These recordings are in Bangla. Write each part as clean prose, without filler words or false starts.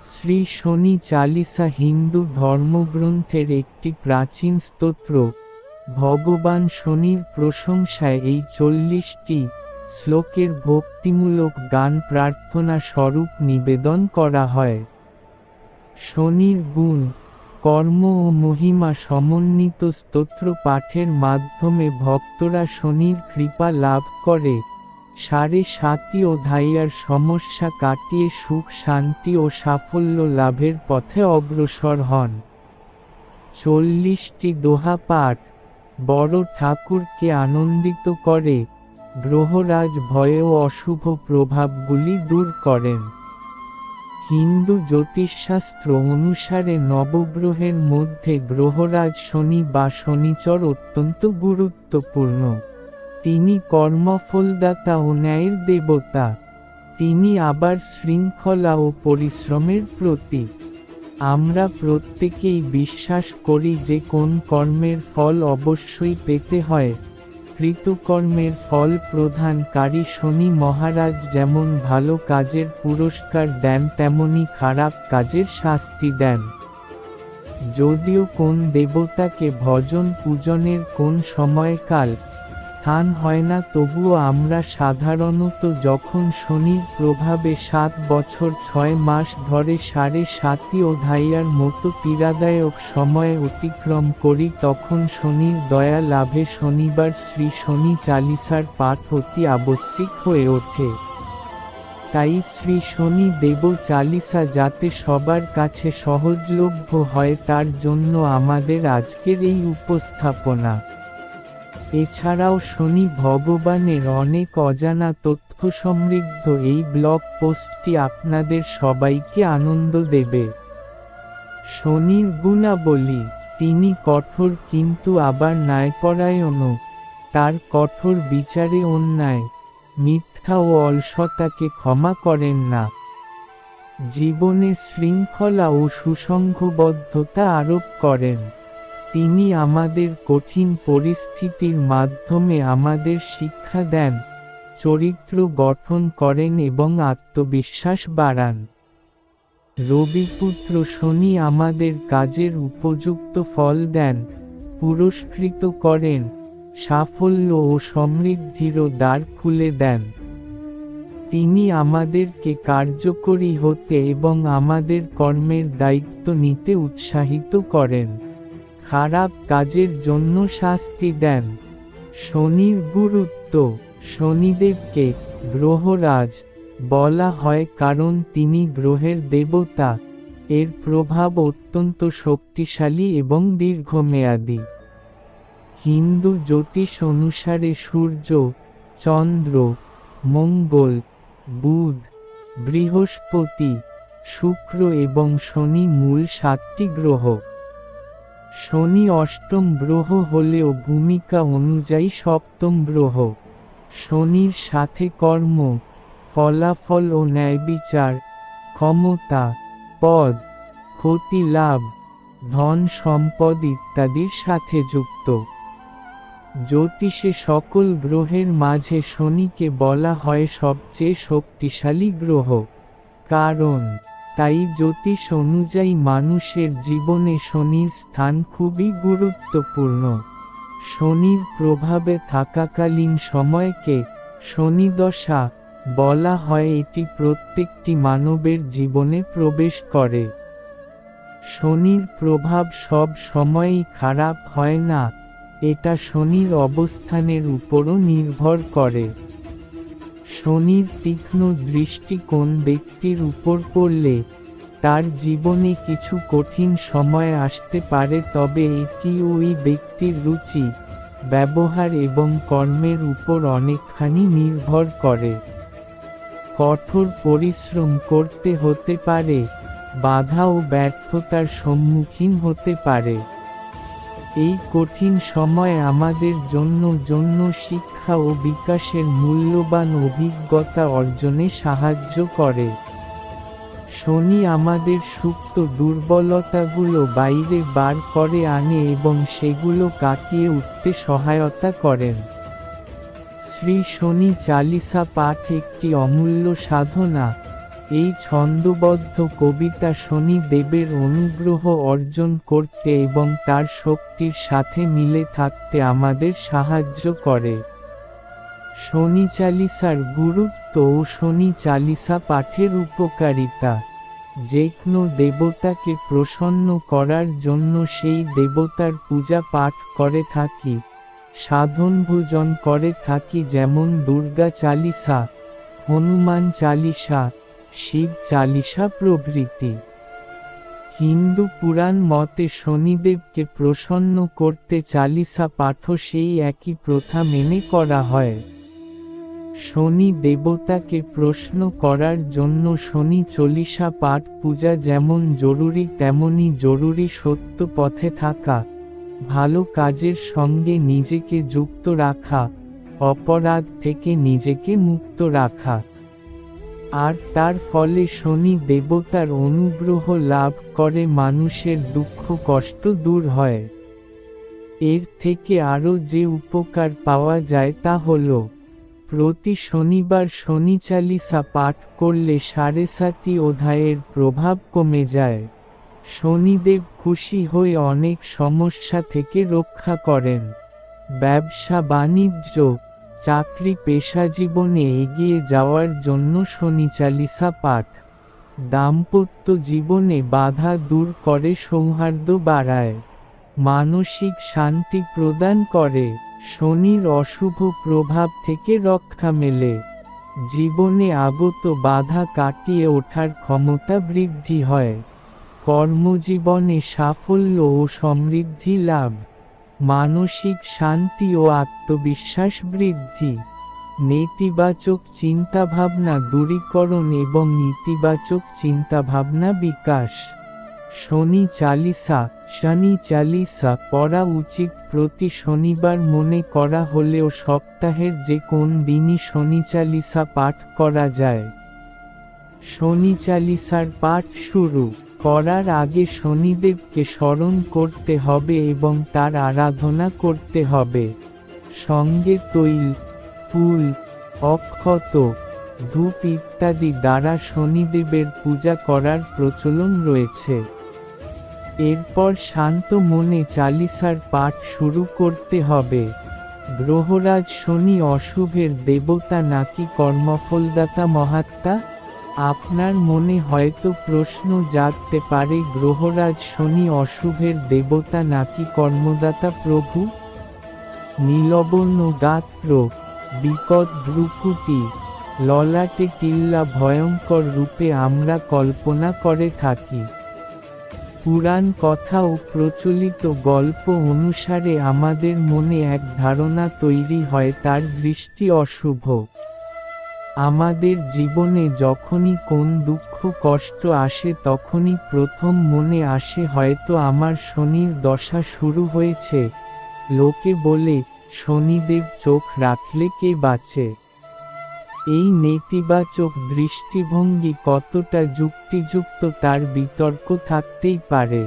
শ্রী শনি চালিসা হিন্দু ধর্মগ্রন্থের একটি প্রাচীন স্তোত্র। ভগবান শনির প্রশংসায় এই 40টি শ্লোকের ভক্তিমূলক গান প্রার্থনা স্বরূপ নিবেদন করা হয়। শনির গুণ, কর্ম ও মহিমা সমন্বিত স্তোত্র পাঠের মাধ্যমে ভক্তরা শনির কৃপা লাভ করে 7.5 অধ্যায়ের সমস্যা কাটিয়ে সুখ শান্তি ও সাফল্য লাভের পথে অগ্রসর হন। 40টি দোহা পাঠ বড় ঠাকুরকে আনন্দিত করে, গ্রহরাজ ভয় ও অশুভ প্রভাবগুলি দূর করেন। হিন্দু জ্যোতিষশাস্ত্র অনুসারে নবগ্রহের মধ্যে গ্রহরাজ শনি বা শনিচর অত্যন্ত গুরুত্বপূর্ণ। তিনি কর্মফলদাতা ও ন্যায়ের দেবতা। তিনি আবার শৃঙ্খলা ও পরিশ্রমের প্রতীক। আমরা প্রত্যেকেই বিশ্বাস করি যে কোন কর্মের ফল অবশ্যই পেতে হয়। কৃতকর্মের ফল প্রদানকারী শনি মহারাজ যেমন ভালো কাজের পুরস্কার দেন তেমনি খারাপ কাজের শাস্তি দেন। যদিও কোন দেবতাকে ভজন পূজনের কোন সময়কাল স্থান হয় না, তবুও আমরা সাধারণত যখন শনির প্রভাবে 7 বছর 6 মাস ধরে 7.5 অধ্যায়ের মতো পীড়াদায়ক সময় অতিক্রম করি, তখন শনির দয়া লাভে শনিবার শ্রী শনি চালিসার পাঠ অতি আবশ্যিক হয়ে ওঠে। তাই শ্রী শনি দেব চালিসা যাতে সবার কাছে সহজলভ্য হয় তার জন্য আমাদের আজকের এই উপস্থাপনা। এছাড়াও শনি ভগবানের অনেক অজানা তথ্য সমৃদ্ধ এই ব্লগ পোস্টটি আপনাদের সবাইকে আনন্দ দেবে। শনির গুণাবলী: তিনি কঠোর কিন্তু আবার ন্যায়পরায়ণও। তার কঠোর বিচারে অন্যায়, মিথ্যা ও অলসতাকে ক্ষমা করেন না। জীবনে শৃঙ্খলা ও সুসংঘবদ্ধতা আরোপ করেন। তিনি আমাদের কঠিন পরিস্থিতির মাধ্যমে আমাদের শিক্ষা দেন, চরিত্র গঠন করেন এবং আত্মবিশ্বাস বাড়ান। রবিপুত্র শনি আমাদের কাজের উপযুক্ত ফল দেন, পুরস্কৃত করেন, সাফল্য ও সমৃদ্ধিরও দ্বার খুলে দেন। তিনি আমাদেরকে কার্যকরী হতে এবং আমাদের কর্মের দায়িত্ব নিতে উৎসাহিত করেন। খারাপ কাজের জন্য শাস্তি দেন। শনির গুরুত্ব: শনিদেবকে গ্রহরাজ বলা হয় কারণ তিনি গ্রহের দেবতা। এর প্রভাব অত্যন্ত শক্তিশালী এবং দীর্ঘমেয়াদী। হিন্দু জ্যোতিষ অনুসারে সূর্য, চন্দ্র, মঙ্গল, বুধ, বৃহস্পতি, শুক্র এবং শনি মূল 7টি গ্রহ। শনি অষ্টম গ্রহ হলেও ভূমিকা অনুযায়ী সপ্তম গ্রহ। শনির সাথে কর্ম, ফলাফল ও ন্যায়বিচার, ক্ষমতা, পদ, ক্ষতি লাভ, ধন সম্পদ ইত্যাদির সাথে যুক্ত। জ্যোতিষে সকল গ্রহের মাঝে শনিকে বলা হয় সবচেয়ে শক্তিশালী গ্রহ। কারণ তাই জ্যোতিষ অনুযায়ী মানুষের জীবনে শনির স্থান খুবই গুরুত্বপূর্ণ। শনির প্রভাবে থাকাকালীন সময়কে শনিদশা বলা হয়। এটি প্রত্যেকটি মানবের জীবনে প্রবেশ করে। শনির প্রভাব সব সময়ই খারাপ হয় না, এটা শনির অবস্থানের উপরও নির্ভর করে। শনির তীক্ষ্ণ দৃষ্টিকোণ ব্যক্তির উপর পড়লে তার জীবনে কিছু কঠিন সময় আসতে পারে, তবে এটি ওই ব্যক্তির রুচি, ব্যবহার এবং কর্মের উপর অনেকখানি নির্ভর করে। কঠোর পরিশ্রম করতে হতে পারে, বাধা ও ব্যর্থতার সম্মুখীন হতে পারে। এই কঠিন সময় আমাদের জন্য শিক্ষা ও বিকাশের মূল্যবান অভিজ্ঞতা অর্জনে সাহায্য করে। শনি আমাদের সুপ্ত দুর্বলতাগুলো বাইরে বার করে আনে এবং সেগুলো কাটিয়ে উঠতে সহায়তা করেন। শ্রী শনি চালিসা পাঠ একটি অমূল্য সাধনা। এই ছন্দবদ্ধ কবিতা শনি দেবের অনুগ্রহ অর্জন করতে এবং তার শক্তির সাথে মিলে থাকতে আমাদের সাহায্য করে। শনি চালিসার গুরুত্ব ও শনি চালিসা পাঠের উপকারিতা। যেকোনো দেবতাকে প্রসন্ন করার জন্য সেই দেবতার পূজা পাঠ করে থাকি, সাধন ভোজন করে থাকি, যেমন দুর্গা চালিসা, হনুমান চালিসা, শিব চালিসা প্রভৃতি। হিন্দু পুরাণ মতে শনিদেবকে প্রসন্ন করতে চালিসা পাঠও সেই একই প্রথা মেনে করা হয়। শনি দেবতাকে প্রশ্ন করার জন্য শনি চলিসা পাঠ পূজা যেমন জরুরি তেমনি জরুরি সত্য পথে থাকা, ভালো কাজের সঙ্গে নিজেকে যুক্ত রাখা, অপরাধ থেকে নিজেকে মুক্ত রাখা। আর তার ফলে শনি দেবতার অনুগ্রহ লাভ করে মানুষের দুঃখ কষ্ট দূর হয়। এর থেকে আরও যে উপকার পাওয়া যায় তা হল, প্রতি শনিবার শনি চালিসা পাঠ করলে ৭.৫ অধ্যায়ের প্রভাব কমে যায়। শনিদেব খুশি হয়ে অনেক সমস্যা থেকে রক্ষা করেন। ব্যবসা বাণিজ্য, চাকরি পেশা জীবনে এগিয়ে যাওয়ার জন্য শনি চালিসা পাঠ। দাম্পত্য জীবনে বাধা দূর করে, সৌহার্দ্য বাড়ায়, মানসিক শান্তি প্রদান করে, শনির অশুভ প্রভাব থেকে রক্ষা মেলে, জীবনে আগত বাধা কাটিয়ে ওঠার ক্ষমতা বৃদ্ধি হয়, কর্মজীবনে সাফল্য ও সমৃদ্ধি লাভ, মানসিক শান্তি ও আত্মবিশ্বাস বৃদ্ধি, নেতিবাচক চিন্তাভাবনা দূরীকরণ এবং ইতিবাচক চিন্তাভাবনা বিকাশ। শনি চালিসা পড়া উচিত প্রতি শনিবার মনে করা হলেও সপ্তাহের যে কোন দিনই শনি চালিসা পাঠ করা যায়। শনি চালিসার পাঠ শুরু করার আগে শনিদেবকে স্মরণ করতে হবে এবং তার আরাধনা করতে হবে। সঙ্গে তৈল, ফুল, অক্ষত, ধূপ ইত্যাদি দ্বারা শনিদেবের পূজা করার প্রচলন রয়েছে। এরপর শান্ত মনে চালিসার পাঠ শুরু করতে হবে। গ্রহরাজ শনি অশুভের দেবতা নাকি কর্মফলদাতা মহাত্মা? আপনার মনে হয়তো প্রশ্ন জাগতে পারে, গ্রহরাজ শনি অশুভের দেবতা নাকি কর্মদাতা প্রভু? নীলবর্ণ গাত্র, বিকট ভ্রুকুটি, ললাটে টিল্লা ভয়ঙ্কর রূপে আমরা কল্পনা করে থাকি। পুরাণ কথা ও প্রচলিত গল্প অনুসারে আমাদের মনে এক ধারণা তৈরি হয় তার দৃষ্টি অশুভ। আমাদের জীবনে যখনই কোন দুঃখ কষ্ট আসে তখনই প্রথম মনে আসে হয়তো আমার শনির দশা শুরু হয়েছে। লোকে বলে, শনিদেব চোখ রাখলে কে বাঁচে। এই নেতিবাচক দৃষ্টিভঙ্গি কতটা যুক্তিযুক্ত তার বিতর্ক থাকতেই পারে।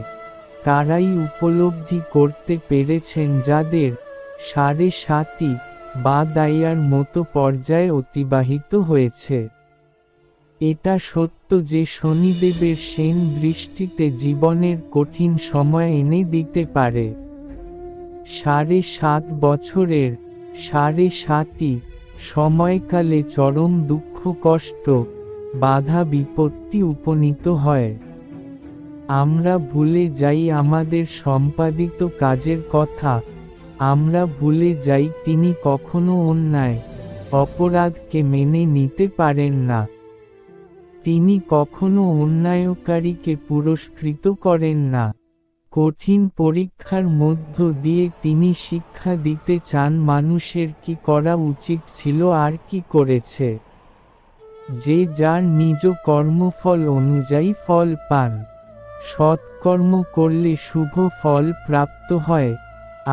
তারাই উপলব্ধি করতে পেরেছেন যাদের ৭.৫ বা দাইয়ার মতো পর্যায়ে অতিবাহিত হয়েছে। এটা সত্য যে শনিদেবের সেন দৃষ্টিতে জীবনের কঠিন সময় এনে দিতে পারে। ৭.৫ বছরের ৭.৫ সময়কালে চরম দুঃখ কষ্ট, বাধা বিপত্তি উপনীত হয়। আমরা ভুলে যাই আমাদের সম্পাদিত কাজের কথা, আমরা ভুলে যাই তিনি কখনো অন্যায়, অপরাধকে মেনে নিতে পারেন না। তিনি কখনো অন্যায়কারীকে পুরস্কৃত করেন না। কঠিন পরীক্ষার মধ্য দিয়ে তিনি শিক্ষা দিতে চান মানুষের কি করা উচিত ছিল আর কি করেছে। যে যার নিজ কর্মফল অনুযায়ী ফল পান। সৎকর্ম করলে শুভ ফল প্রাপ্ত হয়,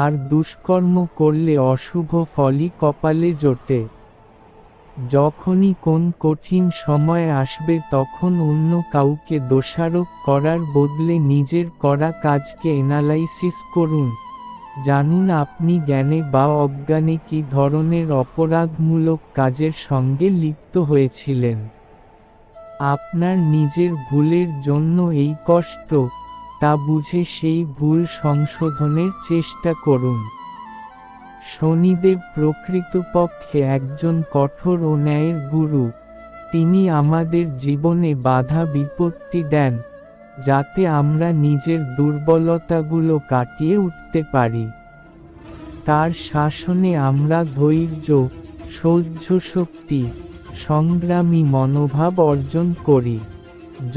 আর দুষ্কর্ম করলে অশুভ ফলই কপালে জোটে। যখনই কোন কঠিন সময় আসবে তখন অন্য কাউকে দোষারোপ করার বদলে নিজের করা কাজকে অ্যানালাইসিস করুন। জানুন আপনি জ্ঞানে বা অজ্ঞানে কী ধরনের অপরাধমূলক কাজের সঙ্গে লিপ্ত হয়েছিলেন। আপনার নিজের ভুলের জন্য এই কষ্ট, তা বুঝে সেই ভুল সংশোধনের চেষ্টা করুন। শনিদেব প্রকৃতপক্ষে একজন কঠোর ও ন্যায়ের গুরু। তিনি আমাদের জীবনে বাধা বিপত্তি দেন, যাতে আমরা নিজের দুর্বলতাগুলো কাটিয়ে উঠতে পারি। তার শাসনে আমরা ধৈর্য, সহ্য শক্তি, সংগ্রামী মনোভাব অর্জন করি।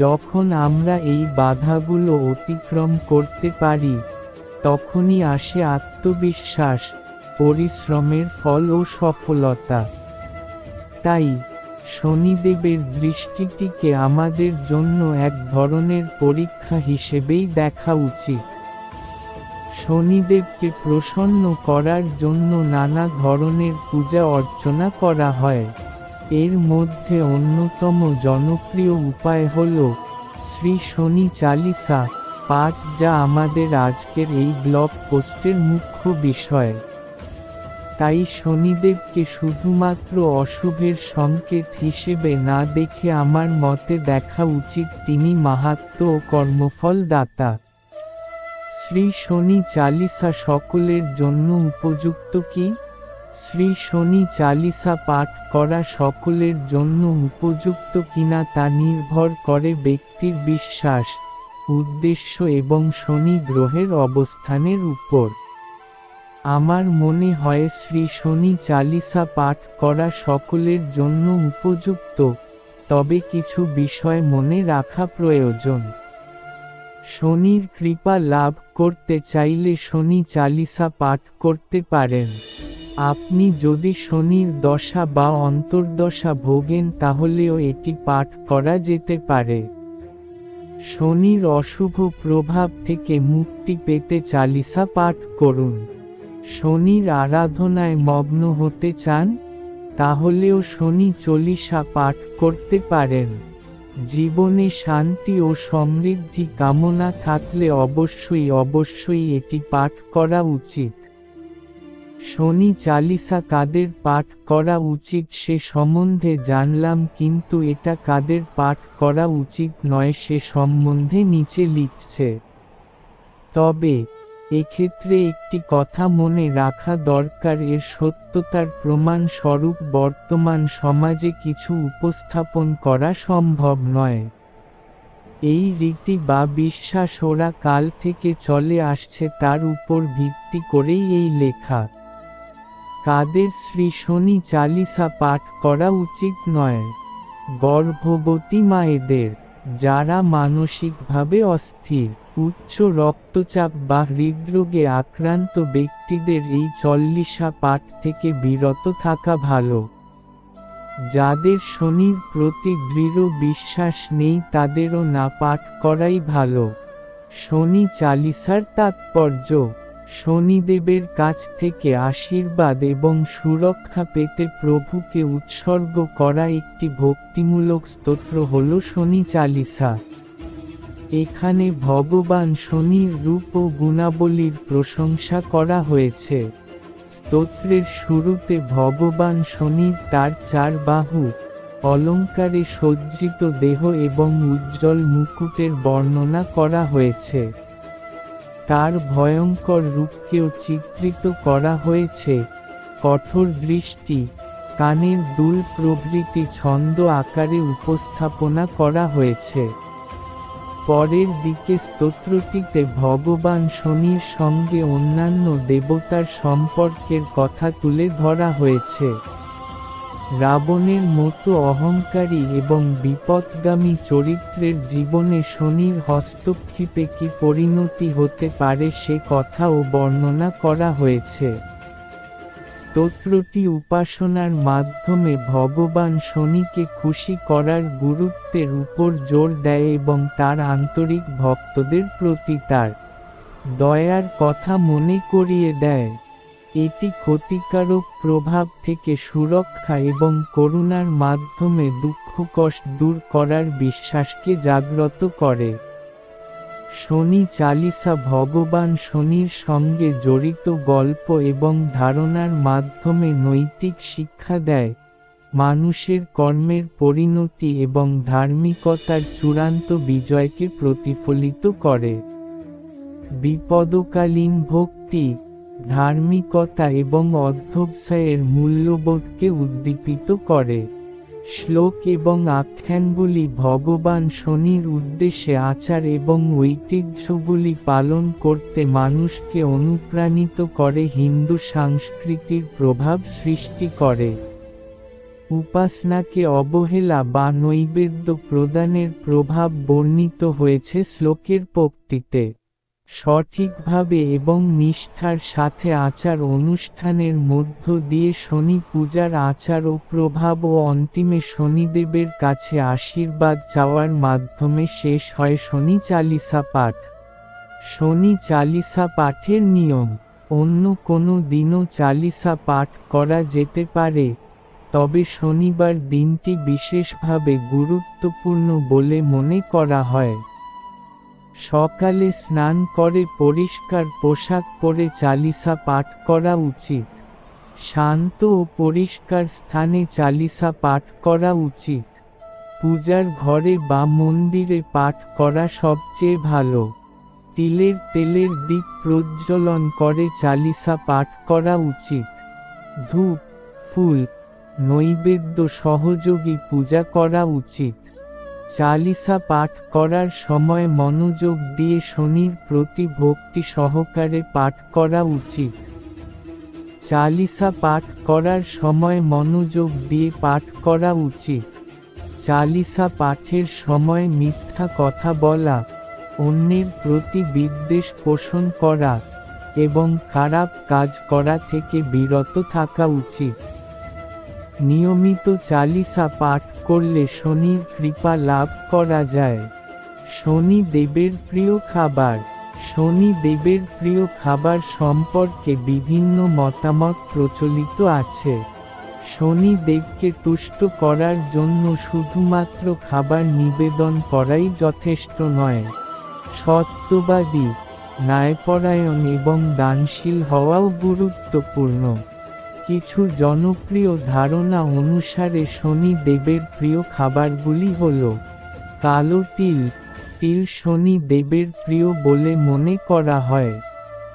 যখন আমরা এই বাধাগুলো অতিক্রম করতে পারি, তখনই আসে আত্মবিশ্বাস, পরিশ্রমের ফল ও সফলতা। তাই শনিদেবের দৃষ্টিটিকে আমাদের জন্য এক ধরনের পরীক্ষা হিসেবেই দেখা উচিত। শনিদেবকে প্রসন্ন করার জন্য নানা ধরনের পূজা অর্চনা করা হয়। এর মধ্যে অন্যতম জনপ্রিয় উপায় হল শ্রী শনি চালিসা পাঠ, যা আমাদের আজকের এই ব্লগ পোস্টের মুখ্য বিষয়। তাই শনিদেবকে শুধুমাত্র অশুভের সংকেত হিসেবে না দেখে আমার মতে দেখা উচিত তিনি মাহাত্ম্য ও কর্মফল দাতা। শ্রী শনি চালিসা সকলের জন্য উপযুক্ত কি? শ্রী শনি চালিসা পাঠ করা সকলের জন্য উপযুক্ত কিনা তা নির্ভর করে ব্যক্তির বিশ্বাস, উদ্দেশ্য এবং শনি গ্রহের অবস্থানের উপর। আমার মনে হয় শ্রী শনি চালিসা পাঠ করা সকলের জন্য উপযুক্ত, তবে কিছু বিষয় মনে রাখা প্রয়োজন। শনির কৃপা লাভ করতে চাইলে শনি চালিসা পাঠ করতে পারেন। আপনি যদি শনির দশা বা অন্তর্দশা ভোগেন তাহলেও এটি পাঠ করা যেতে পারে। শনির অশুভ প্রভাব থেকে মুক্তি পেতে চালিসা পাঠ করুন। শনির আরাধনায় মগ্ন হতে চান? তাহলেও শনি চল্লিশা পাঠ করতে পারেন। জীবনে শান্তি ও সমৃদ্ধি কামনা থাকলে অবশ্যই এটি পাঠ করা উচিত। শনি চালিসা কাদের পাঠ করা উচিত সে সম্বন্ধে জানলাম, কিন্তু এটা কাদের পাঠ করা উচিত নয় সে সম্বন্ধে নিচে লিখছে। তবে এক্ষেত্রে একটি কথা মনে রাখা দরকার, এর সত্যতার প্রমাণ স্বরূপ বর্তমান সমাজে কিছু উপস্থাপন করা সম্ভব নয়। এই রীতি বা বিশ্বাস ওরা কাল থেকে চলে আসছে, তার উপর ভিত্তি করেই এই লেখা। কাদের শ্রী শনি চালিসা পাঠ করা উচিত নয়? গর্ভবতী মায়েদের, যারা মানসিকভাবে অস্থির, উচ্চ রক্তচাপ বা হৃদরোগে আক্রান্ত ব্যক্তিদের এই চল্লিশা পাঠ থেকে বিরত থাকা ভালো। যাদের শনির প্রতি দৃঢ় বিশ্বাস নেই তাদেরও না পাঠ করাই ভালো। শনি চালিসার তাৎপর্য: শনিদেবের কাছ থেকে আশীর্বাদ এবং সুরক্ষা পেতে প্রভুকে উৎসর্গ করা একটি ভক্তিমূলক স্তোত্র হল শনি চালিসা। এখানে ভগবান শনির রূপ ও গুণাবলীর প্রশংসা করা হয়েছে। স্তোত্রের শুরুতে ভগবান শনির তার 4 বাহু, অলঙ্কারে সজ্জিত দেহ এবং উজ্জ্বল মুকুটের বর্ণনা করা হয়েছে। তার ভয়ঙ্কর রূপকেও চিত্রিত করা হয়েছে। কঠোর দৃষ্টি, কানের দুল প্রভৃতি ছন্দ আকারে উপস্থাপনা করা হয়েছে। পরের দিকে স্তোত্রটিতে ভগবান শনির সঙ্গে অন্যান্য দেবতার সম্পর্কের কথা তুলে ধরা হয়েছে। রাবণের মতো অহংকারী এবং বিপথগামী চরিত্রের জীবনে শনির হস্তক্ষেপে কি পরিণতি হতে পারে সে কথাও বর্ণনা করা হয়েছে। স্তোত্রটি উপাসনার মাধ্যমে ভগবান শনিকে খুশি করার গুরুত্বের উপর জোর দেয় এবং তার আন্তরিক ভক্তদের প্রতি তার দয়ার কথা মনে করিয়ে দেয়। এটি ক্ষতিকারক প্রভাব থেকে সুরক্ষা এবং করুণার মাধ্যমে দুঃখ কষ্ট দূর করার বিশ্বাসকে জাগ্রত করে। শনি চালিসা ভগবান শনির সঙ্গে জড়িত গল্প এবং ধারণার মাধ্যমে নৈতিক শিক্ষা দেয়। মানুষের কর্মের পরিণতি এবং ধার্মিকতার চূড়ান্ত বিজয়কে প্রতিফলিত করে। বিপদকালীন ভক্তি, ধার্মিকতা এবং অধ্যবসায়ের মূল্যবোধকে উদ্দীপিত করে। শ্লোক এবং আখ্যানগুলি ভগবান শনির উদ্দেশ্যে আচার এবং ঐতিহ্যগুলি পালন করতে মানুষকে অনুপ্রাণিত করে, হিন্দু সংস্কৃতির প্রভাব সৃষ্টি করে। উপাসনাকে অবহেলা বা নৈবেদ্য প্রদানের প্রভাব বর্ণিত হয়েছে শ্লোকের পংক্তিতে। সঠিকভাবে এবং নিষ্ঠার সাথে আচার অনুষ্ঠানের মধ্য দিয়ে শনি পূজার আচার ও প্রভাব ও অন্তিমে শনিদেবের কাছে আশীর্বাদ চাওয়ার মাধ্যমে শেষ হয় শনি চালিসা পাঠ। শনি চালিসা পাঠের নিয়ম: অন্য কোনো দিনও চালিসা পাঠ করা যেতে পারে, তবে শনিবার দিনটি বিশেষভাবে গুরুত্বপূর্ণ বলে মনে করা হয়। সকালে স্নান করে পরিষ্কার পোশাক পরে চালিসা পাঠ করা উচিত। শান্ত ও পরিষ্কার স্থানে চালিসা পাঠ করা উচিত। পূজার ঘরে বা মন্দিরে পাঠ করা সবচেয়ে ভালো। তিলের তেলের দীপ প্রজ্বলন করে চালিসা পাঠ করা উচিত। ধূপ, ফুল, নৈবেদ্য সহযোগী পূজা করা উচিত। চালিসা পাঠ করার সময় মনোযোগ দিয়ে শনির প্রতি ভক্তি সহকারে পাঠ করা উচিত। চালিসা পাঠ করার সময় মনোযোগ দিয়ে পাঠ করা উচিত। চালিসা পাঠের সময় মিথ্যা কথা বলা, অন্যের প্রতি বিদ্বেষ পোষণ করা এবং খারাপ কাজ করা থেকে বিরত থাকা উচিত। নিয়মিত চালিসা পাঠ করলে শনির কৃপা লাভ করা যায়। শনি দেবের প্রিয় খাবার। শনি দেবের প্রিয় খাবার সম্পর্কে বিভিন্ন মতামত প্রচলিত আছে। শনি দেবকে তুষ্ট করার জন্য শুধুমাত্র খাবার নিবেদন করাই যথেষ্ট নয়। সত্যবাদী, ন্যায়পরায়ণ এবং দানশীল হওয়াও গুরুত্বপূর্ণ। কিছু জনপ্রিয় ধারণা অনুসারে শনি দেবের প্রিয় খাবারগুলি হল: কালো তিল। তিল শনি দেবের প্রিয় বলে মনে করা হয়,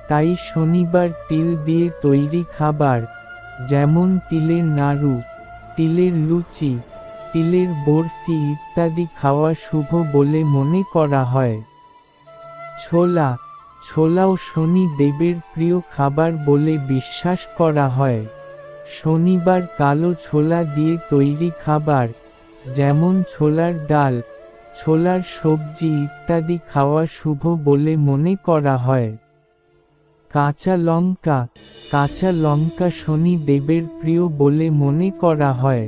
তাই শনিবার তিল দিয়ে তৈরি খাবার, যেমন তিলের নাড়ু, তিলের লুচি, তিলের বরফি ইত্যাদি খাওয়া শুভ বলে মনে করা হয়। ছোলা। ছোলাও শনি দেবের প্রিয় খাবার বলে বিশ্বাস করা হয়। শনিবার কালো ছোলা দিয়ে তৈরি খাবার, যেমন ছোলার ডাল, ছোলার সবজি ইত্যাদি খাওয়া শুভ বলে মনে করা হয়। কাঁচা লঙ্কা। কাঁচা লঙ্কা শনি দেবের প্রিয় বলে মনে করা হয়,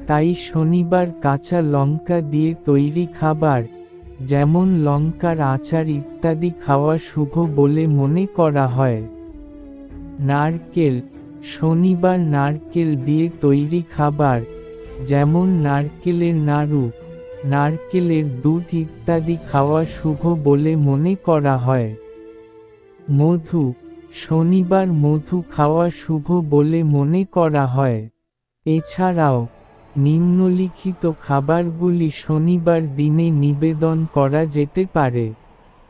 তাই শনিবার কাঁচা লঙ্কা দিয়ে তৈরি খাবার, যেমন লঙ্কার আচার ইত্যাদি খাওয়া শুভ বলে মনে করা হয়। নারকেল। শনিবার নারকেল দিয়ে তৈরি খাবার, যেমন নারকেলের নাড়ু, নারকেলের দুধ ইত্যাদি খাওয়া শুভ বলে মনে করা হয়। মধু। শনিবার মধু খাওয়া শুভ বলে মনে করা হয়। এছাড়াও নিম্নলিখিত খাবারগুলি শনিবার দিনে নিবেদন করা যেতে পারে: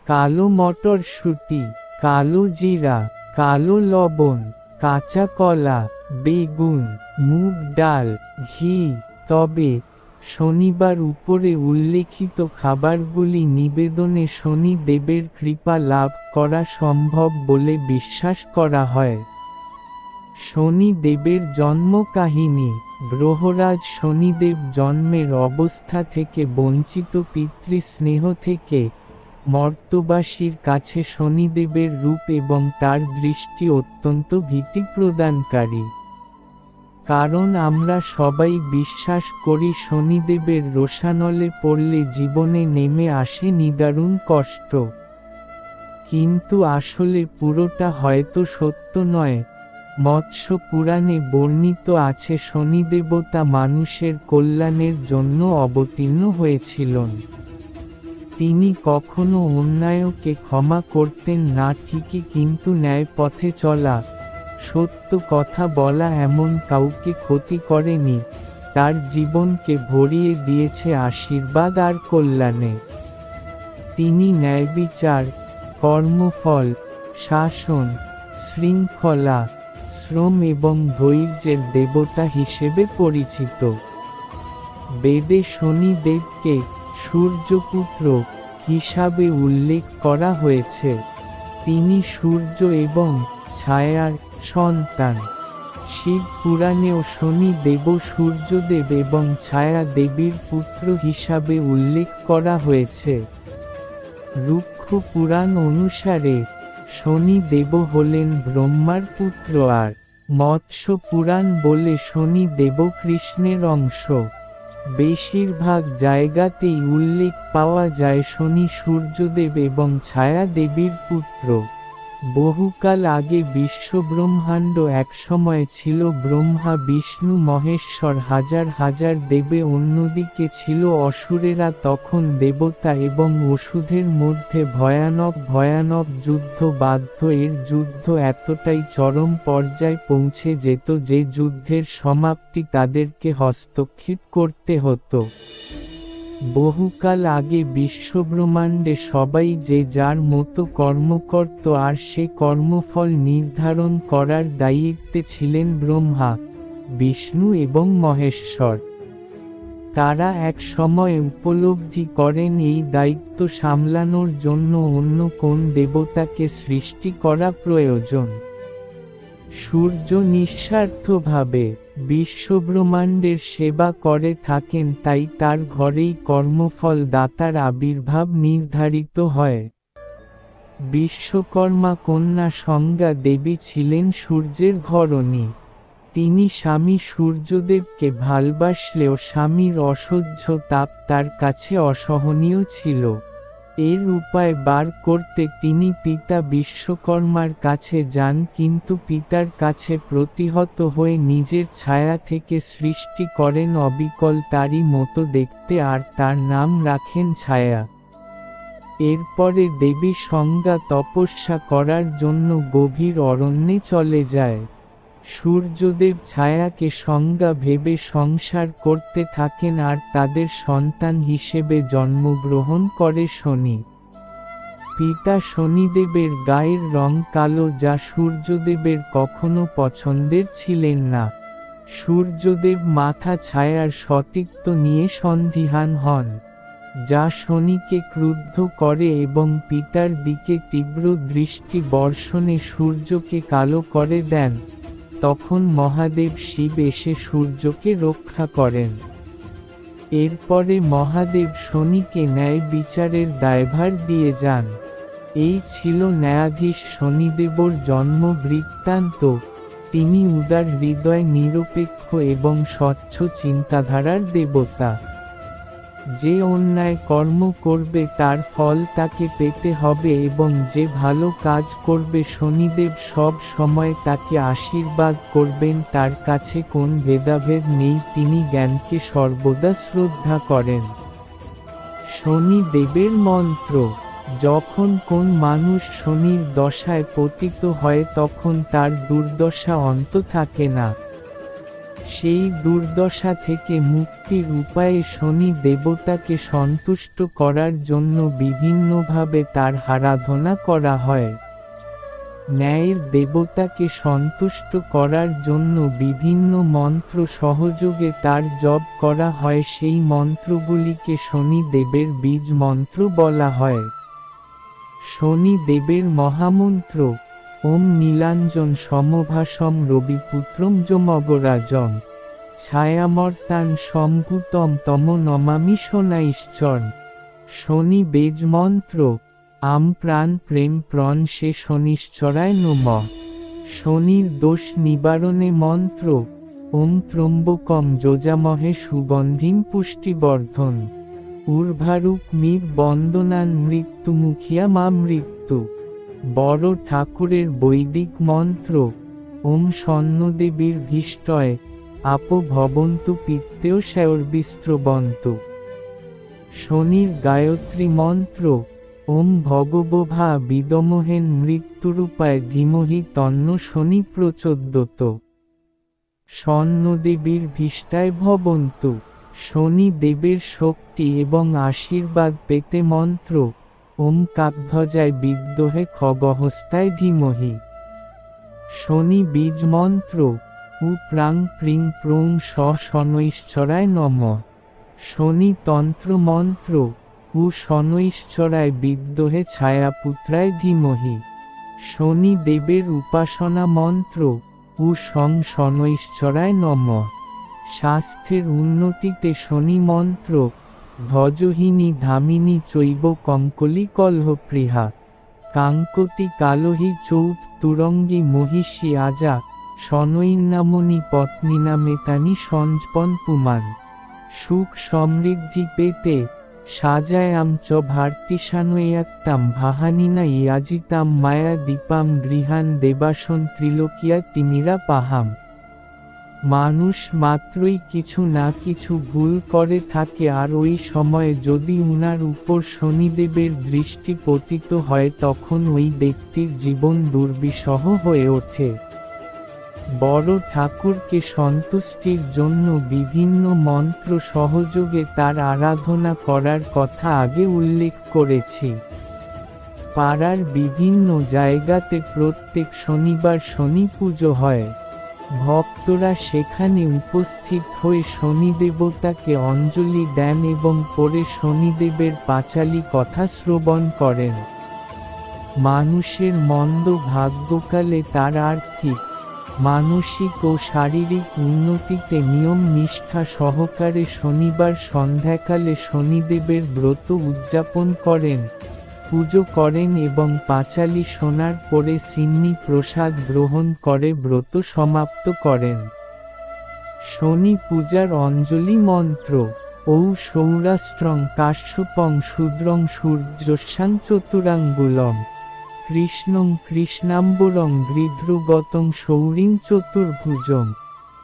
কালো মটরশুঁটি, কালো জিরা, কালো লবণ, কাঁচা কলা, বেগুন, মুগ ডাল, ঘি। তবে শনিবার উপরে উল্লেখিত খাবারগুলি নিবেদনে শনি দেবের কৃপা লাভ করা সম্ভব বলে বিশ্বাস করা হয়। শনি দেবের জন্ম কাহিনী। গ্রহরাজ শনিদেব জন্মের অবস্থা থেকে বঞ্চিত পিতৃস্নেহ থেকে মর্ত্যবাসীর কাছে শনিদেবের রূপ এবং তার দৃষ্টি অত্যন্ত ভীতি প্রদানকারী। কারণ আমরা সবাই বিশ্বাস করি শনিদেবের রোষানলে পড়লে জীবনে নেমে আসে নিদারুণ কষ্ট। কিন্তু আসলে পুরোটা হয়তো সত্য নয়। মৎস্য পুরাণে বর্ণিত আছে শনিদেবতা মানুষের কল্যাণের জন্য অবতীর্ণ হয়েছিলেন। তিনি কখনো অন্যায়কে ক্ষমা করতেন না ঠিকই, কিন্তু ন্যায় পথে চলা, সত্য কথা বলা এমন কাউকে ক্ষতি করেনি, তার জীবনকে ভরিয়ে দিয়েছে আশীর্বাদ আর কল্যাণে। তিনি ন্যায়বিচার, কর্মফল, শাসন, শৃঙ্খলা, শ্রম এবং ধৈর্যের দেবতা হিসেবে পরিচিত। বেদে শনিদেবকে সূর্যপুত্র হিসাবে উল্লেখ করা হয়েছে। তিনি সূর্য এবং ছায়ার সন্তান। শিব পুরাণেও শনি দেব সূর্যদেব এবং ছায়া দেবীর পুত্র হিসাবে উল্লেখ করা হয়েছে। রুক্ষ পুরাণ অনুসারে শনি দেব হলেন ব্রহ্মার পুত্র, আর মৎস্য পুরাণ বলে শনি দেব কৃষ্ণের অংশ। বেশিরভাগ জায়গাতেই উল্লেখ পাওয়া যায় শনি সূর্যদেব এবং ছায়া দেবীর পুত্র। বহুকাল আগে বিশ্বব্রহ্মাণ্ড একসময় ছিল ব্রহ্মা বিষ্ণু মহেশ্বর হাজার হাজার দেবে, অন্যদিকে ছিল অসুরেরা। তখন দেবতা এবং অসুরের মধ্যে ভয়ানক যুদ্ধ বাধ্য। এর যুদ্ধ এতটাই চরম পর্যায়ে পৌঁছে যেত যে যুদ্ধের সমাপ্তি তাদেরকে হস্তক্ষেপ করতে হতো। বহুকাল আগে বিশ্বব্রহ্মাণ্ডে সবাই যে যার মতো কর্ম করত, আর সে কর্মফল নির্ধারণ করার দায়িত্বে ছিলেন ব্রহ্মা, বিষ্ণু এবং মহেশ্বর। তারা এক সময় উপলব্ধি করেন এই দায়িত্ব সামলানোর জন্য অন্য কোন দেবতাকে সৃষ্টি করা প্রয়োজন। সূর্য নিঃস্বার্থভাবে বিশ্বব্রহ্মাণ্ডের সেবা করে থাকেন, তাই তার ঘরেই কর্মফল দাতার আবির্ভাব নির্ধারিত হয়। বিশ্বকর্মা কন্যা সংজ্ঞা দেবী ছিলেন সূর্যের ঘরণী। তিনি স্বামী সূর্যদেবকে ভালবাসলেও স্বামীর অসহ্য তাপ তার কাছে অসহনীয় ছিল। এর উপায় বার করতে তিনি পিতা বিশ্বকর্মার কাছে যান, কিন্তু পিতার কাছে প্রতিহত হয়ে নিজের ছায়া থেকে সৃষ্টি করেন অবিকল তারই মতো দেখতে, আর তার নাম রাখেন ছায়া। এরপরে দেবী সংজ্ঞা তপস্যা করার জন্য গভীর অরণ্যে চলে যায়। সূর্যদেব ছায়াকে সংজ্ঞা ভেবে সংসার করতে থাকেন, আর তাদের সন্তান হিসেবে জন্মগ্রহণ করে শনি। পিতা শনিদেবের গায়ের রং কালো, যা সূর্যদেবের কখনো পছন্দের ছিলেন না। সূর্যদেব মাথা ছায়ার সতীত্ব নিয়ে সন্দিহান হন, যা শনিকে ক্রুদ্ধ করে এবং পিতার দিকে তীব্র দৃষ্টি বর্ষণে সূর্যকে কালো করে দেন। তখন মহাদেব শিব এসে সূর্যকে রক্ষা করেন। এরপরে মহাদেব শনিকে ন্যায় বিচারের দায়ভার দিয়ে যান। এই ছিল ন্যায়াধীশ শনিদেবর জন্ম বৃত্তান্ত। তিনি উদার হৃদয়, নিরপেক্ষ এবং স্বচ্ছ চিন্তাধারার দেবতা। যে অন্যায় কর্ম করবে তার ফল তাকে পেতে হবে, এবং যে ভালো কাজ করবে শনিদেব সব সময় তাকে আশীর্বাদ করবেন। তার কাছে কোন ভেদাভেদ নেই, তিনি জ্ঞানকে সর্বদা শ্রদ্ধা করেন। শনিদেবের মন্ত্র। যখন কোন মানুষ শনির দশায় পতিত হয় তখন তার দুর্দশা অন্ত থাকে না। সেই দুর্দশা থেকে মুক্তির উপায়ে শনি দেবতাকে সন্তুষ্ট করার জন্য বিভিন্নভাবে তার আরাধনা করা হয়। ন্যায়ের দেবতাকে সন্তুষ্ট করার জন্য বিভিন্ন মন্ত্র সহযোগে তার জপ করা হয়। সেই মন্ত্রগুলিকে শনি দেবের বীজ মন্ত্র বলা হয়। শনি দেবের মহামন্ত্র: ওম নীলাঞ্জন সমভাসম রবিপুত্রম যমগরাজম ছায়ামর্তান সম্ভূতম তম নমামি শনৈশ্চর। শনি বেজ মন্ত্র: আম প্রাণ প্রেম প্রণ সে শনিশ্চরায় নমঃ। শনির দোষ নিবারণে মন্ত্র: ওম ত্রম্বকম যজামহে সুগন্ধিম পুষ্টিবর্ধন উর্ভারুক মির বন্দনান মৃত্যুমুখিয়া মা মৃত্যু। বড় ঠাকুরের বৈদিক মন্ত্র: ওম স্বর্ণদেবীর ভীষ্টয় আপো ভবন্তু পিত্তেও শৈর্বিস্ত্রবন্তু। শনির গায়ত্রী মন্ত্র: ওম ভগবভা বিদমহেন মৃত্যুরূপায় ধীমহি তন্ন শনি প্রচোদ্যত। শন্যদেবীর ভীষ্টায় ভবন্তু। শনি দেবের শক্তি এবং আশীর্বাদ পেতে মন্ত্র ওম কাকধ্বজায় বিদ্মহে খগহস্তায় ধীমহি। শনি বীজ মন্ত্র উ প্রাং প্রিং প্রং স শনৈশ্চরায় নমঃ। শনি তন্ত্র মন্ত্র উ শনৈশ্চরায় বিদ্মহে ছায়াপুত্রায় ধীমহি। শনি দেবের উপাসনা মন্ত্র উ সং শনৈশ্চরায় নমঃ। স্বাস্থ্যের উন্নতিতে শনি মন্ত্র ধ্বজহিনী ধামিনী চৈব কঙ্কলি কলহপ্রিহা। কাঙ্কতি কালহি চৌথ তুরঙ্গী মহিষী আজা শনৈর্নামনি পত্নীনামেতানি সঞ্জপন পুমান। সুখ সমৃদ্ধি পেতে সাজায়াম চ ভার্তিসানয়াত্তাম ভাহানিনা ইয়াজিতাম মায়া দীপাম গৃহান দেবাসন ত্রিলোকিয়া তিমিরা পাহাম। মানুষ মাত্রই কিছু না কিছু ভুল করে থাকে, আর ওই সময়ে যদি উনার উপর শনিদেবের দৃষ্টি পতিত হয় তখন ওই ব্যক্তির জীবন দুর্বিষহ হয়ে ওঠে। বড় ঠাকুরকে সন্তুষ্টির জন্য বিভিন্ন মন্ত্র সহযোগে তার আরাধনা করার কথা আগে উল্লেখ করেছি। পাড়ার বিভিন্ন জায়গাতে প্রত্যেক শনিবার শনি পুজো হয়। ভক্তরা সেখানে উপস্থিত হয়ে শনিদেবতাকে অঞ্জলি দেন এবং পরে শনিদেবের পাঁচালী কথা শ্রবণ করেন। মানুষের মন্দ ভাগ্যকালে তার আর্থিক, মানসিক ও শারীরিক উন্নতিতে নিয়ম নিষ্ঠা সহকারে শনিবার সন্ধ্যাকালে শনিদেবের ব্রত উদযাপন করেন, পুজো করেন এবং পাঁচালী শোনার পরে সিন্নি প্রসাদ গ্রহণ করে ব্রত সমাপ্ত করেন। শনি পূজার অঞ্জলি মন্ত্র ঔ সৌরাষ্ট্রং কাশ্যপং শূদ্রং সূর্যস্যাং চতুরাঙ্গুলম কৃষ্ণং কৃষ্ণাম্বরং গৃধ্রুগতং শৌরিং চতুর্ভুজং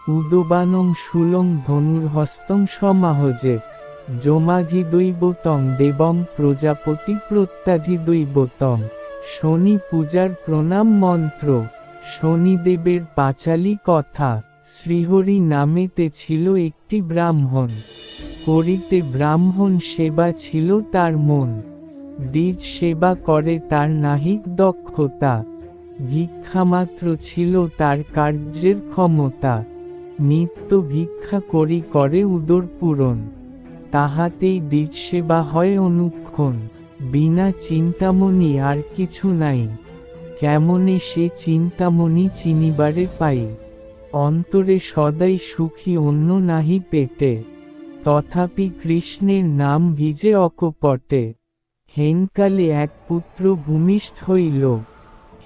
উদবানং শূলং ধনুর্হস্তং সমাহজে যমাধিদৈবতং দেবং প্রজাপতি প্রত্যাধিদৈবতং। শনি পূজার প্রণাম মন্ত্র শনিদেবের পাঁচালী কথা। শ্রীহরি নামেতে ছিল একটি ব্রাহ্মণ, করিতে ব্রাহ্মণ সেবা ছিল তার মন। দ্বিজ সেবা করে তার নাহিক দক্ষতা, ভিক্ষামাত্র ছিল তার কার্যের ক্ষমতা। নিত্য ভিক্ষা করি করে উদর পূরণ, তাহাতেই দ্বিজ সেবা হয় অনুক্ষণ। বিনা চিন্তামণি আর কিছু নাই, কেমনে সে চিন্তামণি চিনিবারে পাই। অন্তরে সদাই সুখী অন্য নাহি পেটে, তথাপি কৃষ্ণের নাম ভিজে অকপটে। হেনকালে এক পুত্র ভূমিষ্ঠ হইল,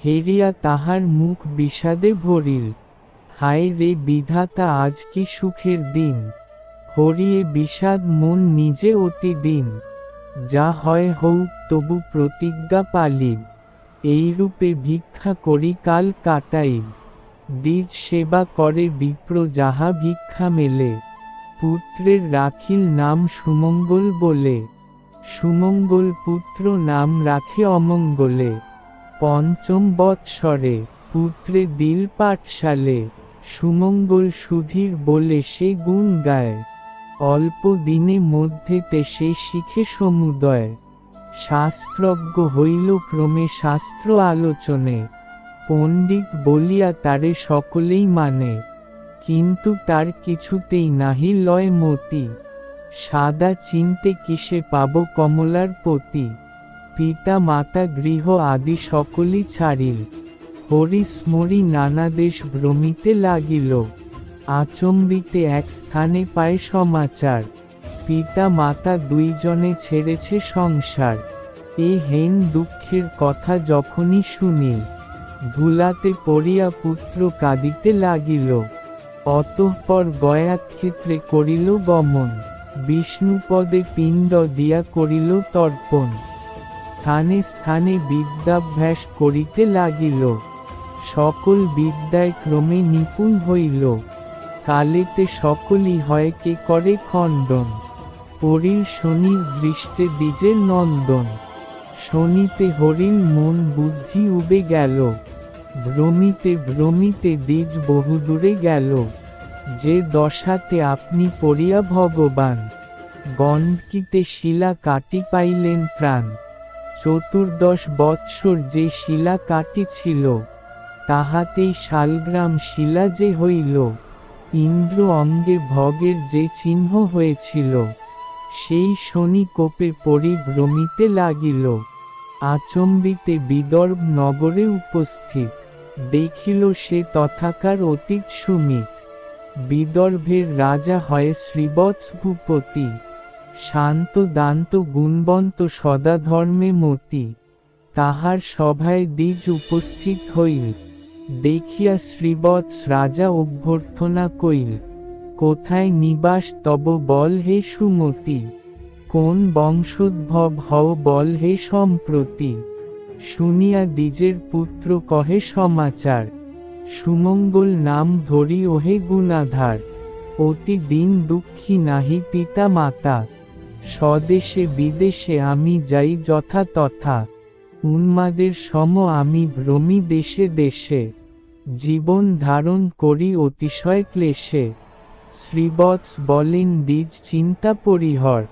হেরিয়া তাহার মুখ বিষাদে ভরিল। হায় রে বিধাতা, আজ কি সুখের দিন, হরিয়ে বিষাদ মন নিজে অতিদিন। যা হয় হউক তবু প্রতিজ্ঞা পালিব, এইরূপে ভিক্ষা করি কাল কাটাইব। দ্বিজ সেবা করে বিপ্র যাহা ভিক্ষা মেলে, পুত্রের রাখিল নাম সুমঙ্গল বলে। সুমঙ্গল পুত্র নাম রাখে অমঙ্গলে, পঞ্চম বৎসরে পুত্রে দিল পাঠশালে। সুমঙ্গল সুধীর বলে সে গুণ গায়, অল্প দিনে মধ্যেতে সে শিখে সমুদয়। শাস্ত্রজ্ঞ হইল ক্রমে শাস্ত্র আলোচনে, পণ্ডিত বলিয়া তারে সকলেই মানে। কিন্তু তার কিছুতেই নাহি লয় মতি, সাদা চিনতে কিসে পাব কমলার পতি। পিতা মাতা গৃহ আদি সকলই ছাড়িল, হরি স্মরি নানা দেশ ভ্রমিতে লাগিল। আচম্বিতে এক স্থানে পায় সমাচার, পিতা মাতা দুইজনে ছেড়েছে সংসার। এ হেন দুঃখের কথা যখনই শুনি, ধুলাতে পড়িয়া পুত্র কাঁদিতে লাগিল। অতঃপর গয়াক্ষেত্রে করিল গমন, বিষ্ণুপদে পিণ্ড দিয়া করিল তর্পণ। স্থানে স্থানে বিদ্যাভ্যাস করিতে লাগিল, সকল বিদ্যায় ক্রমে নিপুণ হইল। কালেতে সকলই হয় কে করে খণ্ডন, পরীর শনির দৃষ্টে দ্বিজের নন্দন। শনিতে হরির মন বুদ্ধি উবে গেল, ভ্রমিতে ভ্রমিতে দ্বিজ বহুদূরে গেল, যে দশাতে আপনি পড়িয়া ভগবান, গণ্ডকিতে শিলা কাটি পাইলেন ত্রাণ। 14 বৎসর যে শিলা কাটিছিল, তাহাতেই শালগ্রাম শিলা যে হইল, ইন্দ্র অঙ্গে ভগের যে চিহ্ন হয়েছিল, সেই শনি কোপে পড়ি ভ্রমিতে লাগিল। আচম্বিতে বিদর্ভ নগরে উপস্থিত, দেখিল সে তথাকার অতীত সুমিত। বিদর্ভের রাজা হয় শ্রীবৎস ভূপতি, শান্ত দান্ত গুণবন্ত সদা ধর্মে মতি। তাহার সভায় দ্বিজ উপস্থিত হইল, দেখিয়া শ্রীবৎস রাজা অভ্যর্থনা কইল, কোথায় নিবাস তব বল হে সুমতি, কোন বংশোদ্ভব হও বল হে সম্প্রতি। শুনিয়া দ্বিজের পুত্র কহে সমাচার, সুমঙ্গল নাম ধরি ওহে গুণাধার। অতি দিন দুঃখী নাহি পিতা মাতা, স্বদেশে বিদেশে আমি যাই যথা তথা। উন্মাদের সম আমি ভ্রমি দেশে দেশে, জীবন ধারণ করি অতিশয় ক্লেশে। শ্রীবৎস বলেন দ্বিজ চিন্তা পরিহর,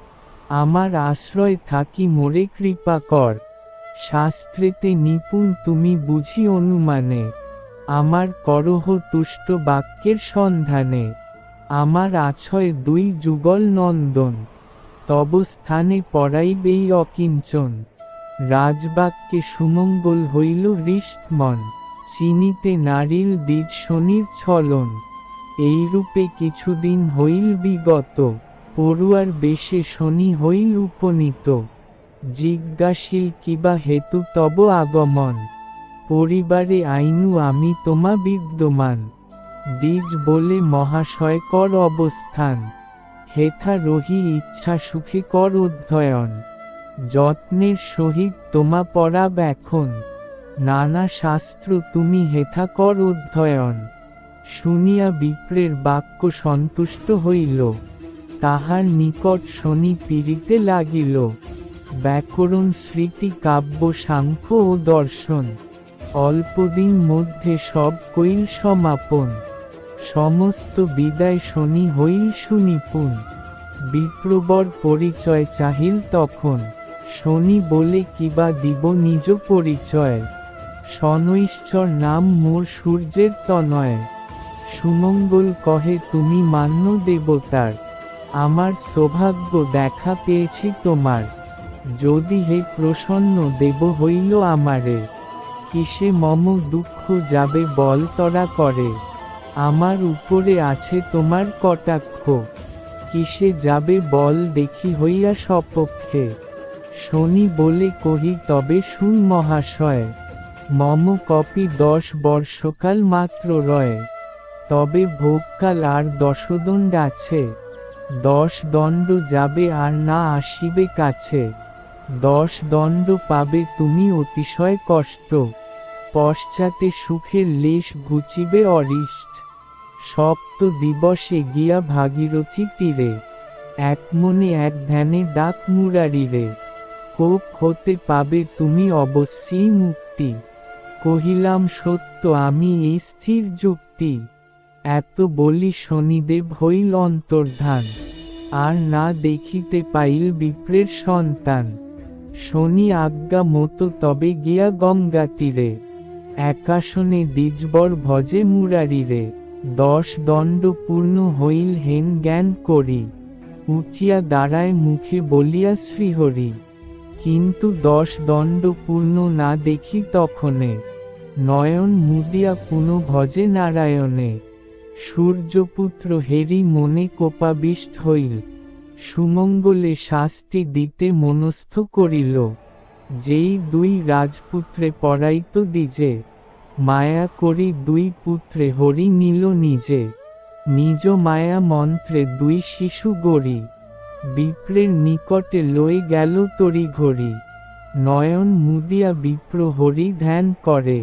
আমার আশ্রয় থাকি মোরে কৃপা কর। শাস্ত্রেতে নিপুণ তুমি বুঝি অনুমানে, আমার করহ তুষ্ট বাক্যের সন্ধানে। আমার আছয় 2 যুগল নন্দন, তব স্থানে পড়াইবেই অকিঞ্চন। রাজবাক্যে সুমঙ্গল হইল হৃষ্টমন, চিনিতে নারিল দ্বিজ শনির ছলন। এইরূপে কিছুদিন হইল বিগত, পড়ুয়ার বেশে শনি হইল উপনীত। জিজ্ঞাসিল কিবা হেতু তব আগমন, পরিবারে আইনু আমি তোমা বিদ্যমান। দ্বিজ বলে মহাশয় কর অবস্থান, হেথা রহি ইচ্ছা সুখে কর অধ্যয়ন। যত্নের সহিত তোমা পড়াব এখন, নানা শাস্ত্র তুমি হেথা কর অধ্যয়ন। শুনিয়া বিপ্রের বাক্য সন্তুষ্ট হইল, তাহার নিকট শনি পীড়িতে লাগিল। ব্যাকরণ স্মৃতি কাব্য সাংখ্য ও দর্শন, অল্পদিন মধ্যে সব কইল সমাপন। সমস্ত বিদায় শনি হইল সুনিপুণ, বিপ্রবর পরিচয় চাহিল তখন। শনি বলে কিবা দিব নিজ পরিচয়, শনৈশ্চর নাম মোর সূর্যের তনয়। সুমঙ্গল কহে তুমি মান্য দেবতার, আমার সৌভাগ্য দেখা পেয়েছি তোমার। যদি হে প্রসন্ন দেব হইল আমারে, কিসে মম দুঃখ যাবে বল তরা করে। আমার উপরে আছে তোমার কটাক্ষ, কিসে যাবে বল দেখি হইয়া সপক্ষে। শনি বলে কহি তবে শুন মহাশয়, মম কপি 10 বর্ষকাল মাত্র রয়। তবে ভোগকাল আর 10 দণ্ড আছে, 10 দণ্ড যাবে আর না আসিবে কাছে। 10 দণ্ড পাবে তুমি অতিশয় কষ্ট, পশ্চাতে সুখের লেশ ঘুচিবে অরিষ্ট। সপ্ত দিবসে গিয়া ভাগীরথী তীরে, এক মনে এক ধ্যানে ডাক মুরারিরে। কোপ হতে পাবে তুমি অবশ্যই মুক্তি, কহিলাম সত্য আমি এই স্থির যুক্তি। এত বলি শনিদেব হইল অন্তর্ধান, আর না দেখিতে পাইল বিপ্রের সন্তান। শনি আজ্ঞা মতো তবে গিয়া গঙ্গা তীরে, একাসনে দ্বিজবর ভজে মুরারিরে। 10 দণ্ড পূর্ণ হইল হেন জ্ঞান করি, উঠিয়া দাঁড়ায় মুখে বলিয়া শ্রীহরি। কিন্তু 10 দণ্ড পূর্ণ না দেখি তখনে, নয়ন মুদিয়া পুনঃ ভজে নারায়ণে। সূর্যপুত্র হেরি মনে কোপাবিষ্ট হইল, সুমঙ্গলে শাস্তি দিতে মনস্থ করিল। যেই 2 রাজপুত্রে পড়াইত দ্বিজে, মায়া করি 2 পুত্রে হরি নিল নিজে। নিজ মায়া মন্ত্রে 2 শিশু গড়ি, বিপ্রের নিকটে লয়ে গেল তড়িঘড়ি। নয়ন মুদিয়া বিপ্র হরি ধ্যান করে,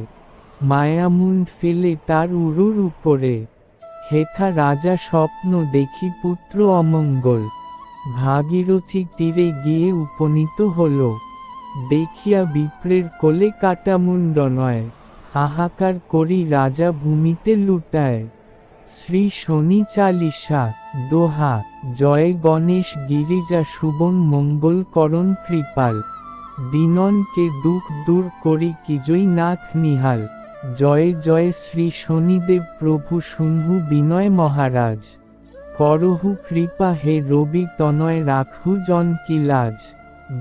মায়ামুণ্ড ফেলে তার উরুর উপরে। হেথা রাজা স্বপ্ন দেখি পুত্র অমঙ্গল, ভাগীরথী তীরে গিয়ে উপনীত হল। দেখিয়া বিপ্রের কোলে কাটামুণ্ড নয়, হাহাকার করি রাজা ভূমিতে লুটায়। শ্রী শনি চালিসা, দোহা, জয় গণেশ গিরিজা শুভন মঙ্গল করণ কৃপাল, দিননকে দুঃখ দূর করি কিজয় নাথ নিহাল। জয় জয় শ্রী শনিদেব প্রভু শুনহু বিনয় মহারাজ, করহু কৃপা হে রবি তনয় রাখহু জন কি লাজ।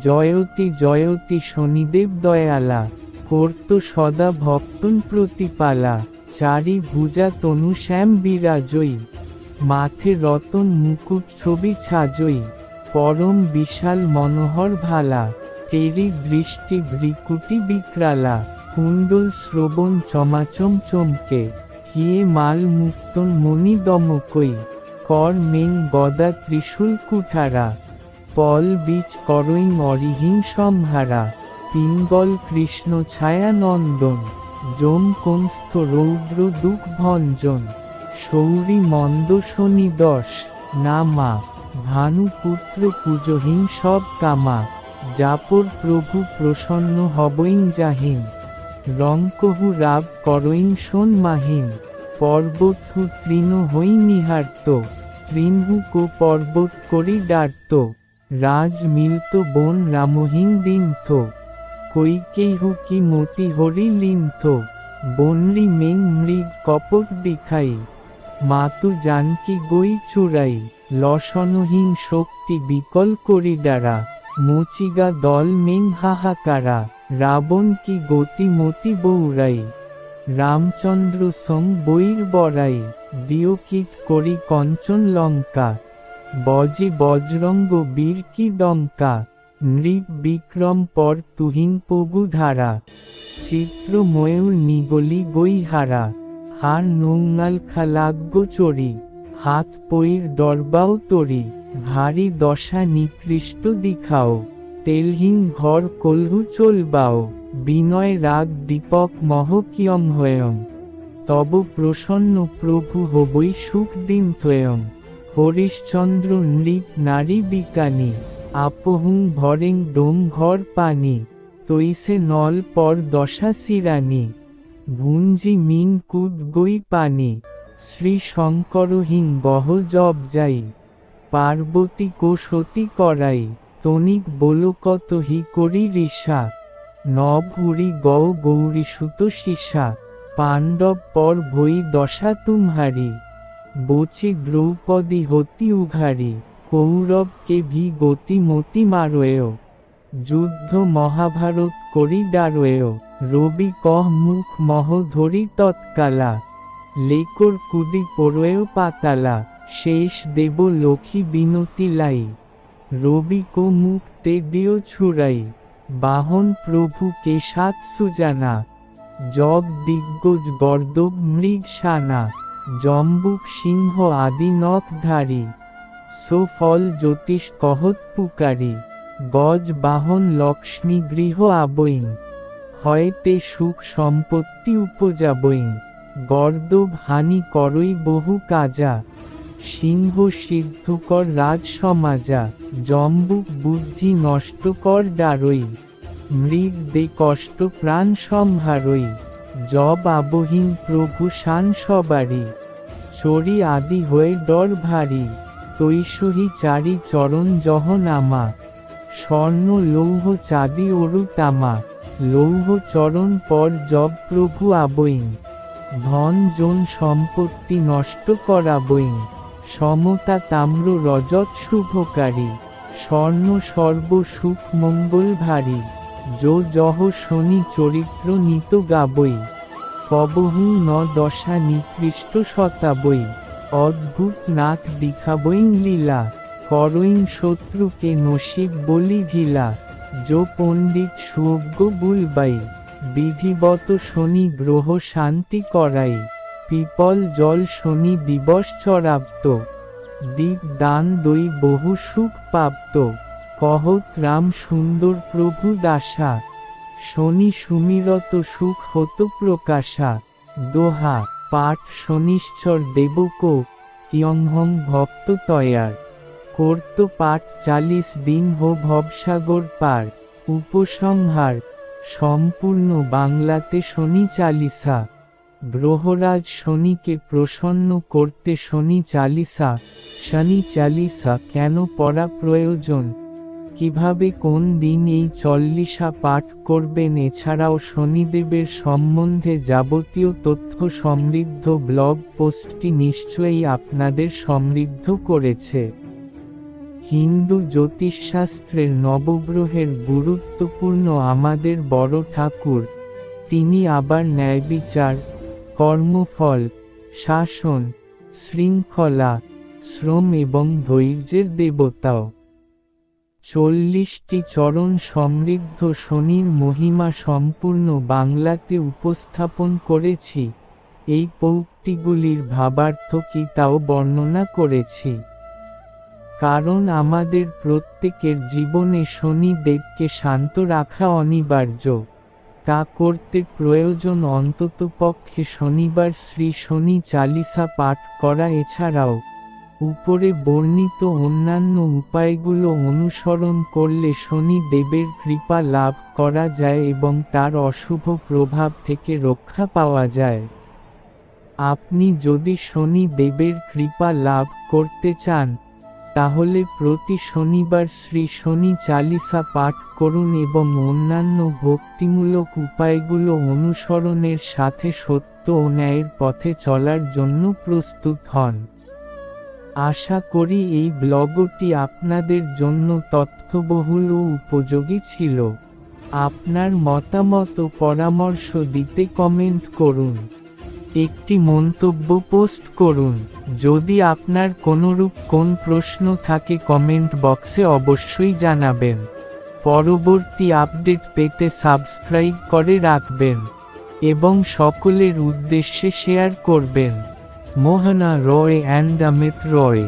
জয়তি জয়তি শনিদেব দয়ালা, কর্ত সদা ভক্তন প্রতিপালা, চারি ভুজা তনু শ্যাম বিরাজয়ী, মাথে রতন মুকুট ছবি ছাজয়ী, পরম বিশাল মনোহর ভালা, তেরি দৃষ্টি ভ্রিকুটি বিক্রালা, কুণ্ডল শ্রবণ চমাচম চমকে, হিয়ে মাল মুক্তন মণি দমকই, কর মেন গদা ত্রিশূল কুঠারা, পল বীচ করইং অরিহীন সম্হারা, পিঙ্গল কৃষ্ণ ছায়া নন্দন, যম কংস্থ রৌদ্র দুঃখ ভঞ্জন, শৌরী মন্দ শনি দশ, নামা, ভানুপুত্র পূজহীন সব কামা, যাপর প্রভু প্রসন্ন হবইং জাহিন, রঙ্কহু রাব করইং শোন মাহিন, পর্বতহু তৃণ হই নিহার্ত, তৃণহু কো পর্বত করি ডার্ত, রাজ মিলত বন রামহীন দিনথ, কৈকেয়হু কি মতি হরি লিন্থ, বনরি মেং মৃগ কপট দিখাই, মাতু জানকি গই চুরাই, লসনহীন শক্তি বিকল করি ডারা, মচিগা দল মেং হাহাকারা, রাবণ কি গতি মতি বৌরাই, রামচন্দ্র সং বৈর বরাই, দিও কীট করি কঞ্চন লঙ্কা, বজে বজ্রঙ্গ বীর কি ডঙ্কা, নৃপ বিক্রম পর তুহিন পগু ধারা, চিত্র ময়ূর নিগলি গৈহারা, হার নৌঙ্গাল খালাগ্য চরি, হাত পৈর ডরবাও তরি, ভারী দশা নিকৃষ্ট দিখাও, তেলহীন ঘর কলহু চলবাও, বিনয় রাগ দীপক মহ কিয়ং হয়ং, তব প্রসন্ন প্রভু হবই সুখ দিন ত্বয়ং। হরিশ্চন্দ্র নৃপ নারী বিকানি, আপহুং ভরেং ডোম ঘর পানি, তৈসে নল পর দশা সিরানি, ভুঞ্জি মিন কুদ গই পানি, শ্রী শঙ্করহীন বহ জব যাই, পার্বতী কো সতী করাই, তনিক বলো কত হি করি ঋষা, নভ উড়ি গৌ গৌরী সুত শিষা, পাণ্ডব পর ভই দশা তুমহারি, বচি দ্রৌপদী হতি উঘারি, কৌরব কে ভি গতি মতি মারোয়, যুদ্ধ মহাভারত করি ডারোয়, রবি কহ মুখ মহ ধরি তৎকালা, লেকর কুদি পড়োয় পাতালা, শেষ দেব লক্ষ্মী বিনতি লাই, রবি কো মুখ তে দিও ছুরাই, বাহন প্রভু কে সাত সুজানা, জগ দিগ্গজ গর্দব মৃগ সানা, জম্বুক সিংহ আদি নখধারী, সো ফল জ্যোতিষ কহত পুকারি, গজ বাহন লক্ষ্মী গৃহ আবইন, হয়তে সুখ সম্পত্তি উপজাবইন, গর্দব হানি করই বহু কাজা, সিংহ সিদ্ধকর রাজ সমাজা, জম্বুক বুদ্ধি নষ্ট কর ডারই, মৃগ দে কষ্ট প্রাণ সম্হারই, জব আবহীন প্রভু শান সবারি, চরি আদি হয়ে ডর ভারী, তৈসহি চারি চরণ জহ নামা, স্বর্ণ লৌহ চাঁদি অরু তামা, লৌহ চরণ পর জব প্রভু আবইন, ধন জন সম্পত্তি নষ্ট করাবইন, সমতা তাম্র রজত শুভকারী, স্বর্ণ সর্ব সুখ মঙ্গল ভারী, যো জহ শনি চরিত্র নিত গাবই, কবহু ন দশা নিকৃষ্ট শতাবই, অদ্ভুত নাক দিখাবইং লীলা, করইং শত্রুকে নসিব বলি ঢিলা, যো পণ্ডিত সুজ্ঞ বুলবাই, বিধিবত শনি গ্রহ শান্তি করাই, পিপল জল শনি দিবস চরাপ্ত, দীপ দান দই বহু সুখ প্রাপ্ত, কহত রাম সুন্দর প্রভু দাসা, শনি সুমিরত সুখ হত প্রকাশা, দোহা পাঠ শনিশ্চর দেবক, কিয়ংহং ভক্ত তয়ার, করত পাঠ 40 দিন হো ভবসাগর পার, উপসংহার সম্পূর্ণ বাংলাতে শনি চালিসা। গ্রহরাজ শনিকে প্রসন্ন করতে শনি চালিসা কেন পড়া প্রয়োজন, কিভাবে কোন দিন এই চল্লিশা পাঠ করবেন, এছাড়াও শনিদেবের সম্বন্ধে যাবতীয় তথ্য সমৃদ্ধ ব্লগ পোস্টটি নিশ্চয়ই আপনাদের সমৃদ্ধ করেছে। হিন্দু জ্যোতিষশাস্ত্রের নবগ্রহের গুরুত্বপূর্ণ আমাদের বড় ঠাকুর, তিনি আবার ন্যায়বিচার, কর্মফল, শাসন, শৃঙ্খলা, শ্রম এবং ধৈর্যের দেবতাও। 40টি চরণ সমৃদ্ধ শনির মহিমা সম্পূর্ণ বাংলাতে উপস্থাপন করেছি। এই পৌক্তিগুলির ভাবার্থ কি তাও বর্ণনা করেছি। কারণ আমাদের প্রত্যেকের জীবনে শনি দেবকে শান্ত রাখা অনিবার্য। তা করতে প্রয়োজন অন্ততপক্ষে শনিবার শ্রী শনি চালিসা পাঠ করা, এছাড়াও উপরে বর্ণিত অন্যান্য উপায়গুলো অনুসরণ করলে শনি দেবের কৃপা লাভ করা যায় এবং তার অশুভ প্রভাব থেকে রক্ষা পাওয়া যায়। আপনি যদি শনি দেবের কৃপা লাভ করতে চান, তাহলে প্রতি শনিবার শ্রী শনি চালিসা পাঠ করুন এবং অন্যান্য ভক্তিমূলক উপায়গুলো অনুসরণের সাথে সত্য ও ন্যায়ের পথে চলার জন্য প্রস্তুত হন। আশা করি এই ব্লগটি আপনাদের জন্য তথ্যবহুল ও উপযোগী ছিল। আপনার মতামত ও পরামর্শ দিতে কমেন্ট করুন, একটি মন্তব্য পোস্ট করুন। যদি আপনার কোনরূপ কোন প্রশ্ন থাকে কমেন্ট বক্সে অবশ্যই জানাবেন। পরবর্তী আপডেট পেতে সাবস্ক্রাইব করে রাখবেন এবং সকলের উদ্দেশ্যে শেয়ার করবেন। মোহনা রয় অ্যান্ড অমিত রয়।